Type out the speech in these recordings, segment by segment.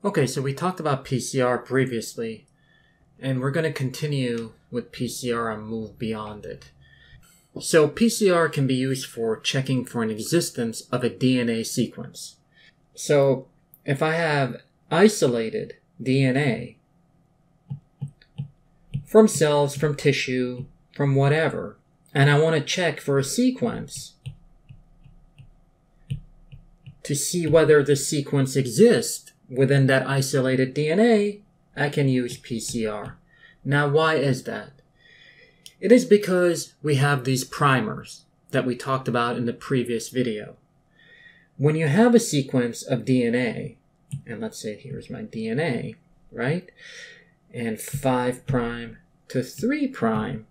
Okay, so we talked about PCR previously, and we're going to continue with PCR and move beyond it. So PCR can be used for checking for an existence of a DNA sequence. So if I have isolated DNA from cells, from tissue, from whatever, and I want to check for a sequence to see whether the sequence exists within that isolated DNA, I can use PCR. Now, why is that? It is because we have these primers that we talked about in the previous video. When you have a sequence of DNA, and let's say here's my DNA, right? And 5' to 3',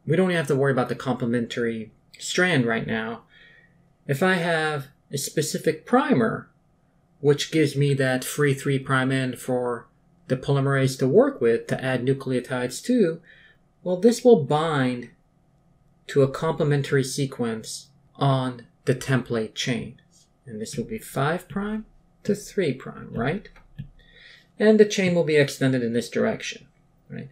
we don't have to worry about the complementary strand right now. If I have a specific primer, which gives me that free 3' end for the polymerase to work with to add nucleotides to, well, this will bind to a complementary sequence on the template chain. And this will be 5' to 3', right? And the chain will be extended in this direction, right?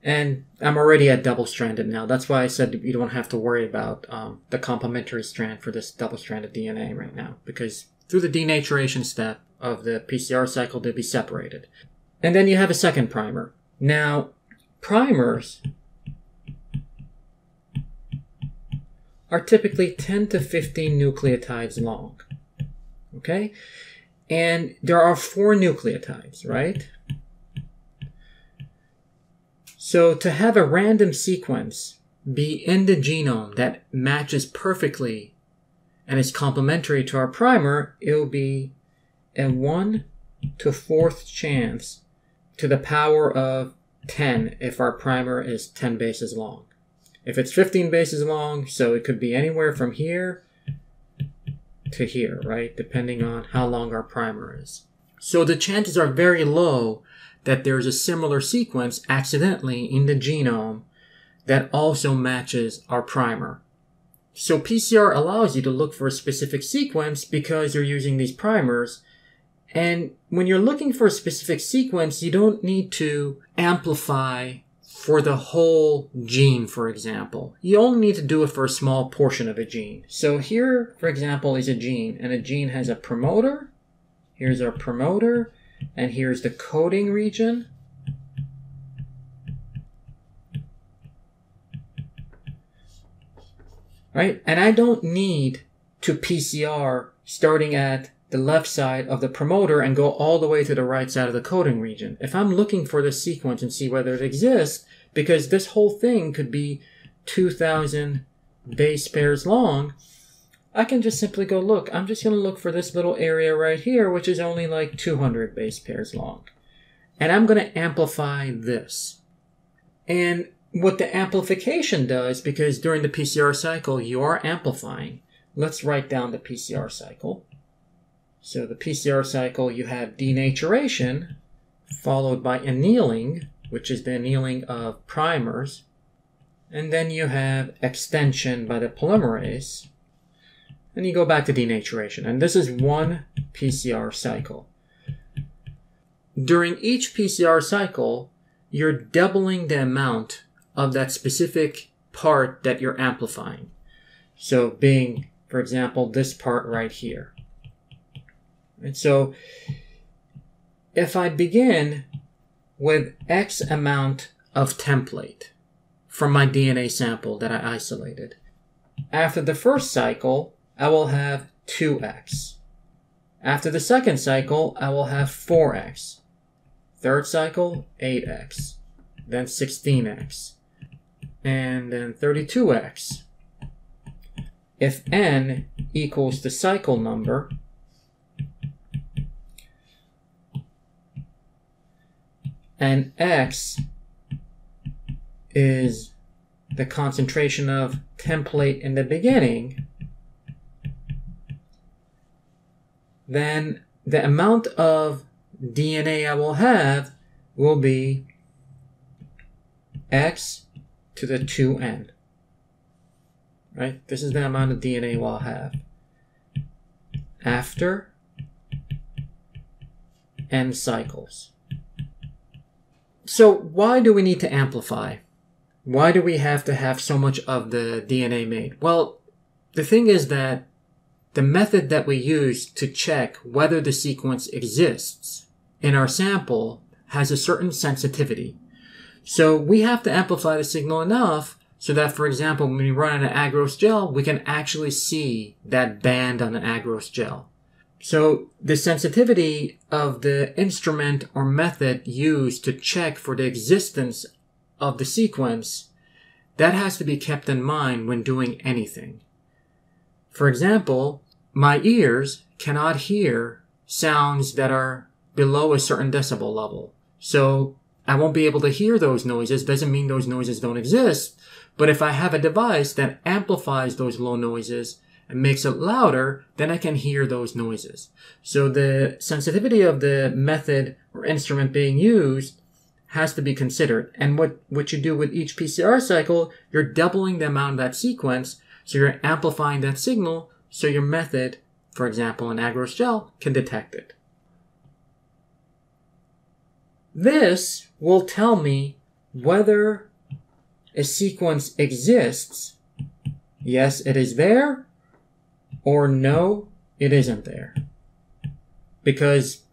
And I'm already at double-stranded now. That's why I said you don't have to worry about the complementary strand for this double-stranded DNA right now, because through the denaturation step of the PCR cycle, they'll be separated. And then you have a second primer. Now, primers are typically 10 to 15 nucleotides long, okay? And there are 4 nucleotides, right? So to have a random sequence be in the genome that matches perfectly and is complementary to our primer, it will be a 1 to 4th chance to the power of 10 if our primer is 10 bases long. If it's 15 bases long, so it could be anywhere from here to here, right? Depending on how long our primer is. So the chances are very low that there's a similar sequence accidentally in the genome that also matches our primer. So PCR allows you to look for a specific sequence because you're using these primers. And when you're looking for a specific sequence, you don't need to amplify for the whole gene, for example. You only need to do it for a small portion of a gene. So here, for example, is a gene, and a gene has a promoter. Here's our promoter, and here's the coding region. Right? And I don't need to PCR starting at the left side of the promoter and go all the way to the right side of the coding region. If I'm looking for this sequence and see whether it exists, because this whole thing could be 2,000 base pairs long, I can just simply go, look, I'm just going to look for this little area right here, which is only like 200 base pairs long. And I'm going to amplify this. And what the amplification does, because during the PCR cycle, you are amplifying. Let's write down the PCR cycle. So the PCR cycle, you have denaturation, followed by annealing, which is the annealing of primers. And then you have extension by the polymerase. And you go back to denaturation. And this is one PCR cycle. During each PCR cycle, you're doubling the amount of that specific part that you're amplifying. So being, for example, this part right here. And so if I begin with X amount of template from my DNA sample that I isolated, after the first cycle, I will have 2X. After the second cycle, I will have 4X. Third cycle, 8X. Then 16X. And then 32X. If N equals the cycle number, and X is the concentration of template in the beginning, then the amount of DNA I will have will be X to the 2N. Right? This is the amount of DNA we'll have. After n cycles. So why do we need to amplify? Why do we have to have so much of the DNA made? Well, the thing is that the method that we use to check whether the sequence exists in our sample has a certain sensitivity. So we have to amplify the signal enough so that, for example, when we run an agarose gel, we can actually see that band on an agarose gel. So the sensitivity of the instrument or method used to check for the existence of the sequence, that has to be kept in mind when doing anything. For example, my ears cannot hear sounds that are below a certain decibel level. So I won't be able to hear those noises. Doesn't mean those noises don't exist. But if I have a device that amplifies those low noises and makes it louder, then I can hear those noises. So the sensitivity of the method or instrument being used has to be considered. And what you do with each PCR cycle, you're doubling the amount of that sequence. So you're amplifying that signal so your method, for example, an agarose gel, can detect it. This will tell me whether a sequence exists. Yes, it is there, or no, it isn't there. Because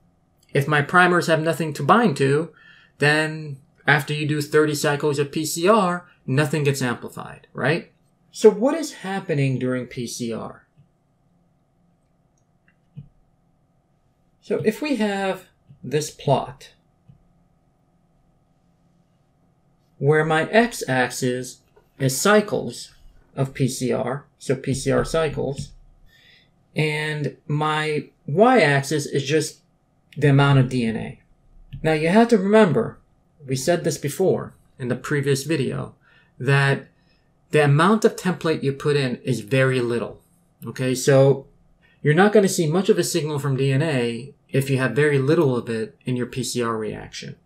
if my primers have nothing to bind to, then after you do 30 cycles of PCR, nothing gets amplified, right? So what is happening during PCR? So if we have this plot where my x-axis is cycles of PCR, so PCR cycles, and my y-axis is just the amount of DNA. Now you have to remember, we said this before in the previous video, that the amount of template you put in is very little. Okay, so you're not going to see much of a signal from DNA if you have very little of it in your PCR reaction.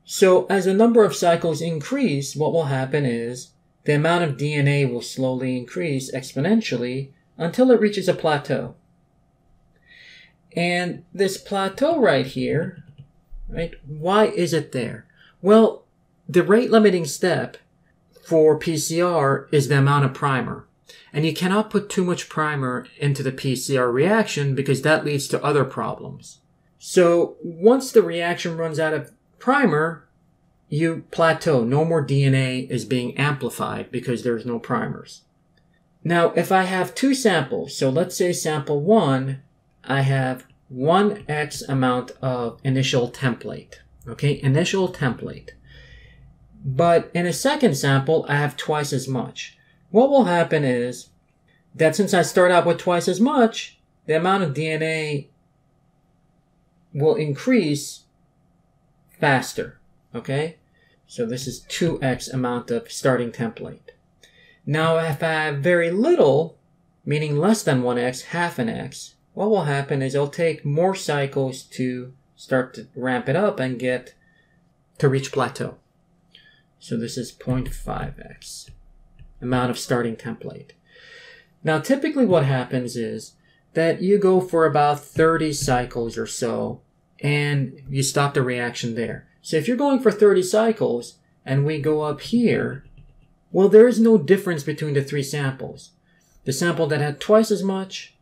So as the number of cycles increase, what will happen is the amount of DNA will slowly increase exponentially until it reaches a plateau. And this plateau right here, right, why is it there? Well, the rate limiting step for PCR is the amount of primer. And you cannot put too much primer into the PCR reaction because that leads to other problems. So once the reaction runs out of primer, you plateau. No more DNA is being amplified because there's no primers. Now, if I have two samples, so let's say sample 1, I have 1x amount of initial template. Okay, initial template. But in a second sample, I have twice as much. What will happen is that since I start out with twice as much, the amount of DNA will increase faster. Okay? So this is 2x amount of starting template. Now if I have very little, meaning less than 1x, half an x, what will happen is it'll take more cycles to start to ramp it up and get to reach plateau. So this is 0.5x amount of starting template. Now typically what happens is that you go for about 30 cycles or so and you stop the reaction there. So if you're going for 30 cycles and we go up here, well, there is no difference between the three samples. The sample that had twice as much,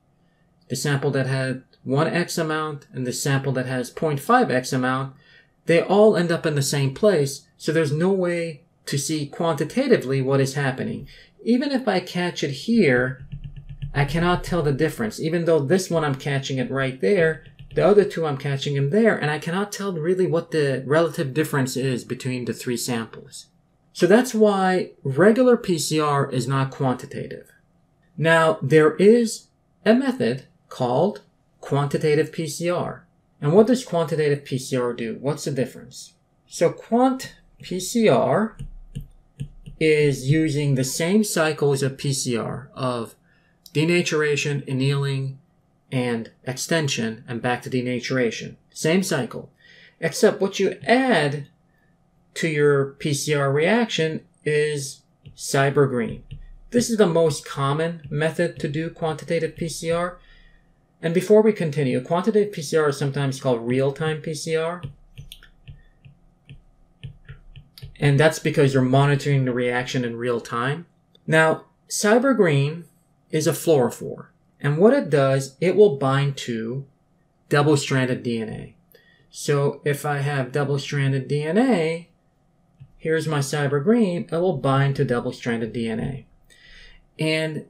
the sample that had 1x amount, and the sample that has 0.5x amount, they all end up in the same place, so there's no way to see quantitatively what is happening. Even if I catch it here, I cannot tell the difference. Even though this one I'm catching it right there, the other two I'm catching them there, and I cannot tell really what the relative difference is between the three samples. So that's why regular PCR is not quantitative. Now, there is a method called quantitative PCR. And what does quantitative PCR do? What's the difference? So quant PCR is using the same cycles of PCR of denaturation, annealing, and extension, and back to denaturation. Same cycle. Except what you add to your PCR reaction is cyber green. This is the most common method to do quantitative PCR. And before we continue, quantitative PCR is sometimes called real-time PCR. And that's because you're monitoring the reaction in real time. Now, cybergreen is a fluorophore. And what it does, it will bind to double-stranded DNA. So if I have double-stranded DNA, here's my cybergreen, it will bind to double-stranded DNA. And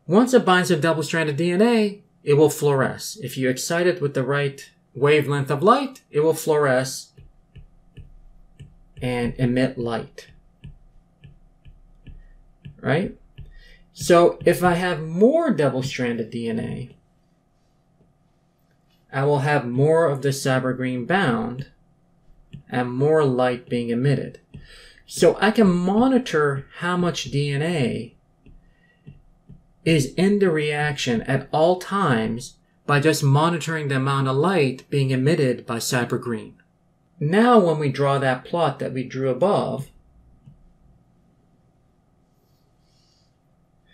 once it binds to double-stranded DNA, it will fluoresce. If you excite it with the right wavelength of light, it will fluoresce and emit light. Right? So if I have more double-stranded DNA, I will have more of the cybergreen bound and more light being emitted. So I can monitor how much DNA is in the reaction at all times by just monitoring the amount of light being emitted by cybergreen. Now when we draw that plot that we drew above,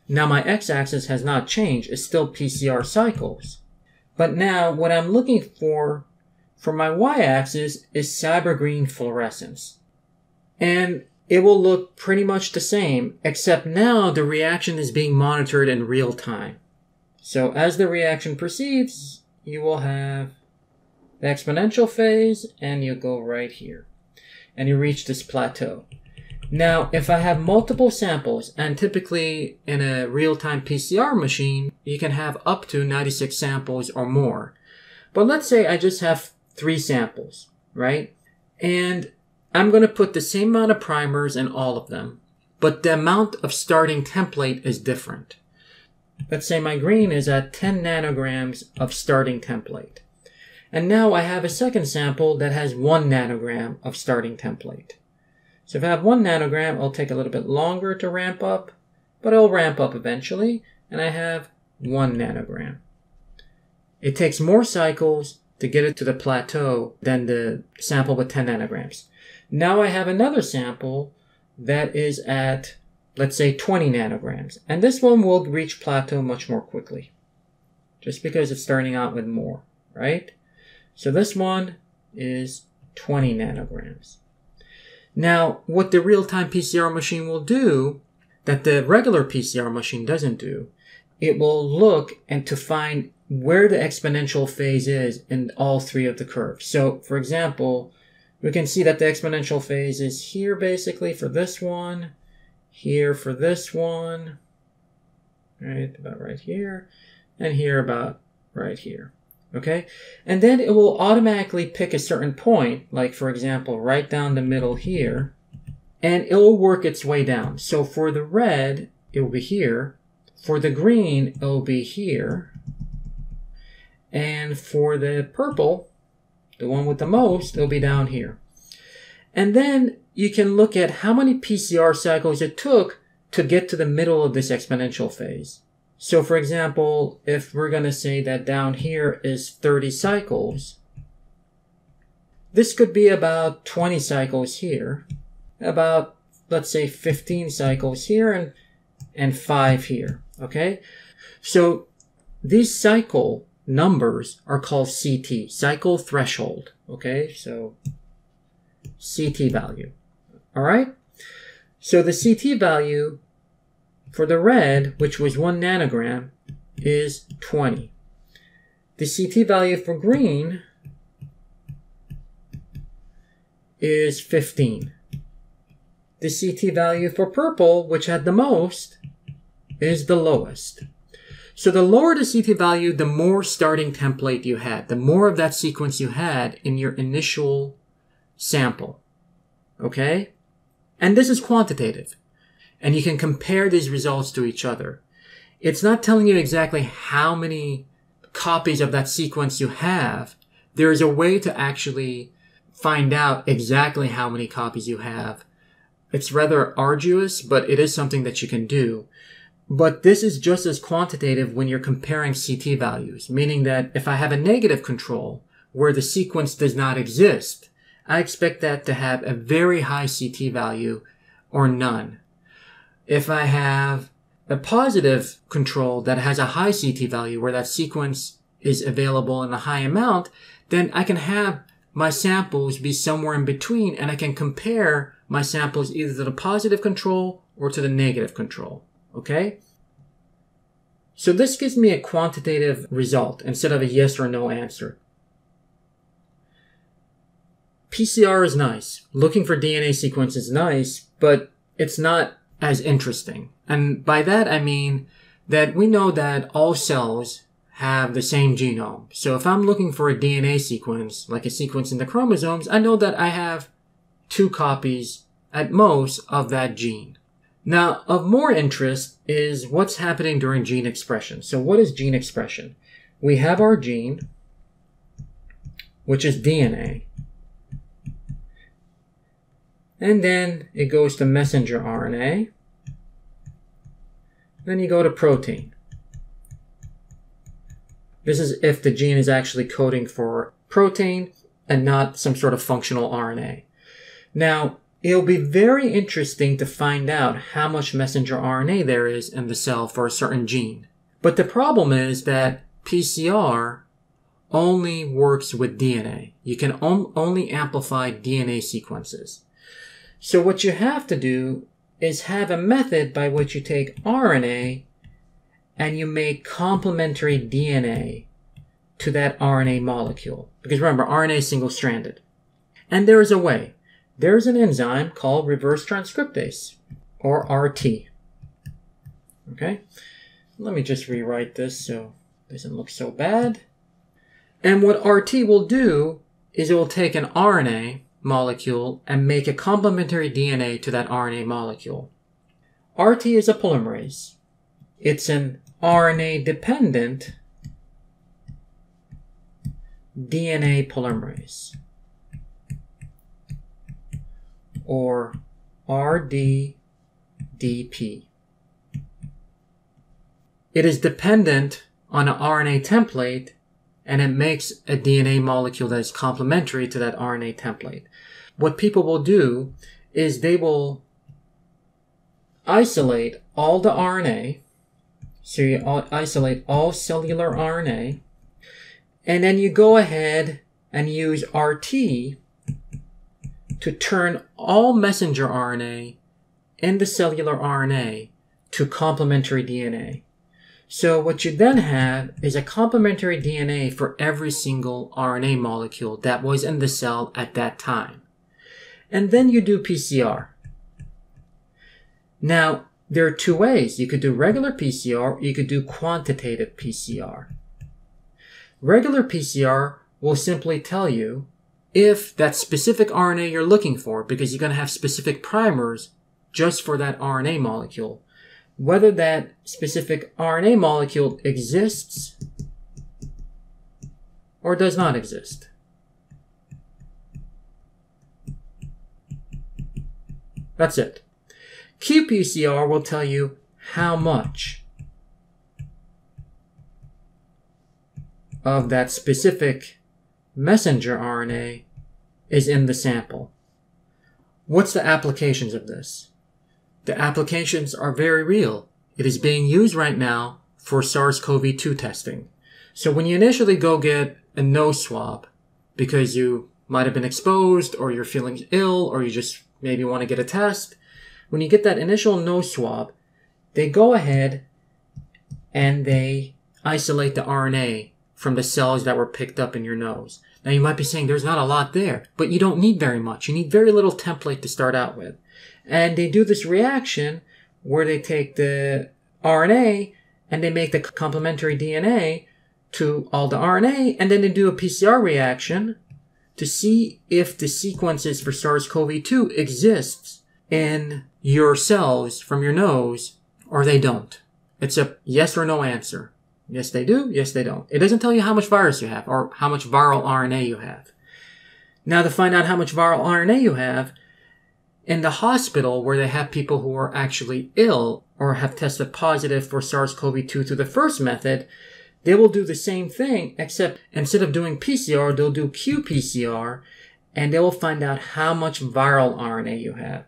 now my x-axis has not changed, it's still PCR cycles. But now what I'm looking for my y-axis is cybergreen fluorescence. And it will look pretty much the same, except now the reaction is being monitored in real time. So as the reaction proceeds, you will have the exponential phase, and you go right here. And you reach this plateau. Now, if I have multiple samples, and typically in a real-time PCR machine, you can have up to 96 samples or more. But let's say I just have 3 samples, right? And I'm going to put the same amount of primers in all of them, but the amount of starting template is different. Let's say my green is at 10 nanograms of starting template. And now I have a second sample that has 1 nanogram of starting template. So if I have 1 nanogram, it'll take a little bit longer to ramp up, but it'll ramp up eventually, and I have 1 nanogram. It takes more cycles to get it to the plateau than the sample with 10 nanograms. Now I have another sample that is at, let's say, 20 nanograms. And this one will reach plateau much more quickly, just because it's starting out with more, right? So this one is 20 nanograms. Now, what the real-time PCR machine will do that the regular PCR machine doesn't do, it will look and to find where the exponential phase is in all 3 of the curves. So, for example, we can see that the exponential phase is here basically for this one, here for this one, right, about right here, and here about right here, okay? And then it will automatically pick a certain point, like for example, right down the middle here, and it will work its way down. So for the red, it will be here. For the green, it will be here. And for the purple, the one with the most, it'll be down here. And then you can look at how many PCR cycles it took to get to the middle of this exponential phase. So for example, if we're going to say that down here is 30 cycles, this could be about 20 cycles here, about, let's say, 15 cycles here, and 5 here, okay? So these cycle numbers are called CT, cycle threshold, okay? So CT value, all right? So the CT value for the red, which was 1 nanogram, is 20. The CT value for green is 15. The CT value for purple, which had the most, is the lowest. So the lower the CT value, the more starting template you had, the more of that sequence you had in your initial sample, okay? And this is quantitative. And you can compare these results to each other. It's not telling you exactly how many copies of that sequence you have. There is a way to actually find out exactly how many copies you have. It's rather arduous, but it is something that you can do. But this is just as quantitative when you're comparing CT values, meaning that if I have a negative control where the sequence does not exist, I expect that to have a very high CT value or none. If I have a positive control that has a high CT value where that sequence is available in a high amount, then I can have my samples be somewhere in between, and I can compare my samples either to the positive control or to the negative control. Okay? So this gives me a quantitative result instead of a yes or no answer. PCR is nice. Looking for DNA sequence is nice, but it's not as interesting. And by that I mean that we know that all cells have the same genome. So if I'm looking for a DNA sequence, like a sequence in the chromosomes, I know that I have 2 copies at most of that gene. Now, of more interest is what's happening during gene expression. So what is gene expression? We have our gene, which is DNA. And then it goes to messenger RNA. Then you go to protein. This is if the gene is actually coding for protein and not some sort of functional RNA. Now, it'll be very interesting to find out how much messenger RNA there is in the cell for a certain gene. But the problem is that PCR only works with DNA. You can only amplify DNA sequences. So what you have to do is have a method by which you take RNA and you make complementary DNA to that RNA molecule. Because remember, RNA is single-stranded. And there is a way. There's an enzyme called reverse transcriptase, or RT. Okay? Let me just rewrite this so it doesn't look so bad. And what RT will do is it will take an RNA molecule and make a complementary DNA to that RNA molecule. RT is a polymerase. It's an RNA-dependent DNA polymerase, or RDDP. It is dependent on an RNA template, and it makes a DNA molecule that is complementary to that RNA template. What people will do is they will isolate all the RNA, so you isolate all cellular RNA, and then you go ahead and use RT to turn all messenger RNA in the cellular RNA to complementary DNA. So what you then have is a complementary DNA for every single RNA molecule that was in the cell at that time. And then you do PCR. Now, there are 2 ways. You could do regular PCR, or you could do quantitative PCR. Regular PCR will simply tell you if that specific RNA you're looking for, because you're going to have specific primers just for that RNA molecule, whether that specific RNA molecule exists or does not exist. That's it. qPCR will tell you how much of that specific messenger RNA is in the sample. What's the applications of this? The applications are very real. It is being used right now for SARS-CoV-2 testing. So when you initially go get a nose swab because you might have been exposed, or you're feeling ill, or you just maybe want to get a test, when you get that initial nose swab, they go ahead and they isolate the RNA from the cells that were picked up in your nose. Now you might be saying there's not a lot there, but you don't need very much. You need very little template to start out with. And they do this reaction where they take the RNA and they make the complementary DNA to all the RNA, and then they do a PCR reaction to see if the sequences for SARS-CoV-2 exists in your cells from your nose, or they don't. It's a yes or no answer. Yes, they do. Yes, they don't. It doesn't tell you how much virus you have or how much viral RNA you have. Now, to find out how much viral RNA you have, in the hospital where they have people who are actually ill or have tested positive for SARS-CoV-2 through the first method, they will do the same thing, except instead of doing PCR, they'll do qPCR, and they will find out how much viral RNA you have.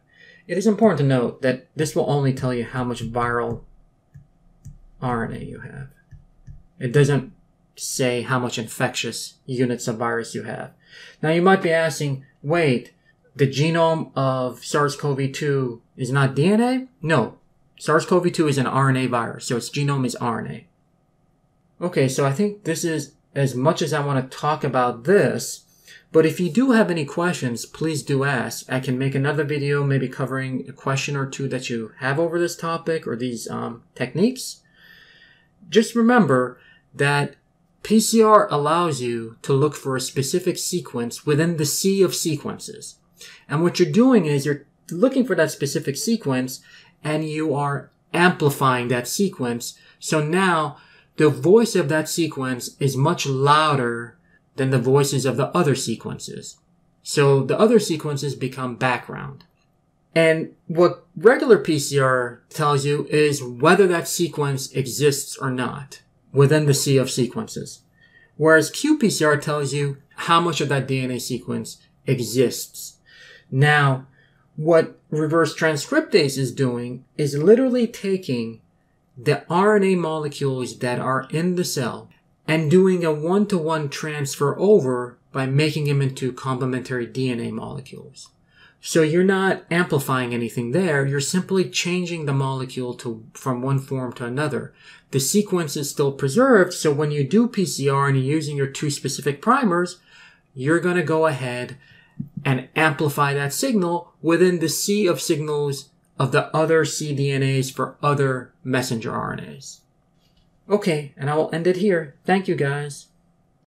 It is important to note that this will only tell you how much viral RNA you have. It doesn't say how much infectious units of virus you have. Now you might be asking, wait, the genome of SARS-CoV-2 is not DNA? No. SARS-CoV-2 is an RNA virus, so its genome is RNA. Okay, so I think this is as much as I want to talk about this, but if you do have any questions, please do ask. I can make another video maybe covering a question or two that you have over this topic or these techniques. Just remember that PCR allows you to look for a specific sequence within the sea of sequences. And what you're doing is you're looking for that specific sequence and you are amplifying that sequence. So now the voice of that sequence is much louder than the voices of the other sequences. So the other sequences become background. And what regular PCR tells you is whether that sequence exists or not within the sea of sequences. Whereas qPCR tells you how much of that DNA sequence exists. Now, what reverse transcriptase is doing is literally taking the RNA molecules that are in the cell and doing a one-to-one transfer over by making them into complementary DNA molecules. So you're not amplifying anything there, you're simply changing the molecule from one form to another. The sequence is still preserved, so when you do PCR and you're using your two specific primers, you're going to go ahead and amplify that signal within the sea of signals of the other cDNAs for other messenger RNAs. Okay, and I will end it here. Thank you guys.